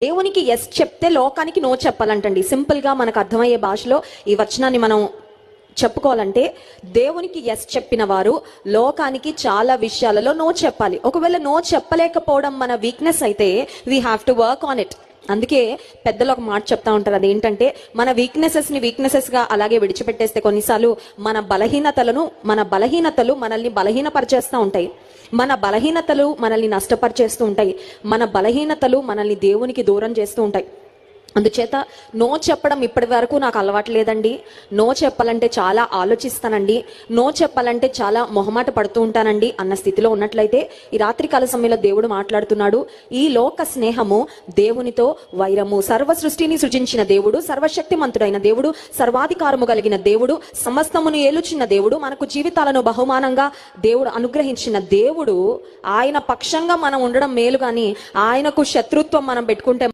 దేవునికి ఎస్ చెప్తే లోకానికి నో చెప్పాలంటండి. సింపుల్ గా మనకు అర్థమయ్యే భాషలో ఈ వచనాన్ని మనం చెప్పుకోవాలంటే, దేవునికి ఎస్ చెప్పిన వారు లోకానికి చాలా విషయాలలో నో చెప్పాలి. ఒకవేళ నో చెప్పలేకపోవడం మన వీక్నెస్ అయితే we have to work on it. అందుకే పెద్దలు ఒక మాట చెప్తా ఉంటారు, అదేంటంటే మన వీక్నెసెస్ గా అలాగే విడిచిపెట్టేస్తే కొన్నిసార్లు మన బలహీనతలు మనల్ని బలహీనపరిచేస్తూ ఉంటాయి. మన బలహీనతలు మనల్ని నష్టపరిచేస్తూ ఉంటాయి. మన బలహీనతలు మనల్ని దేవునికి దూరం చేస్తూ ఉంటాయి. అందుచేత నో చెప్పడం ఇప్పటి వరకు నాకు అలవాటు లేదండి. నో చెప్పాలంటే చాలా ఆలోచిస్తానండి, నో చెప్పాలంటే చాలా మొహమాట పడుతూ ఉంటానండి అన్న స్థితిలో ఉన్నట్లయితే ఈ రాత్రికాల సమయంలో దేవుడు మాట్లాడుతున్నాడు. ఈ లోక స్నేహము దేవునితో వైరము. సర్వ సృష్టిని సృజించిన దేవుడు, సర్వశక్తిమంతుడైన దేవుడు, సర్వాధికారము కలిగిన దేవుడు, సమస్తమును ఏలుచున్న దేవుడు, మనకు జీవితాలను బహుమానంగా దేవుడు అనుగ్రహించిన దేవుడు, ఆయన పక్షంగా మనం ఉండడం మేలు, కానీ ఆయనకు శత్రుత్వం మనం పెట్టుకుంటే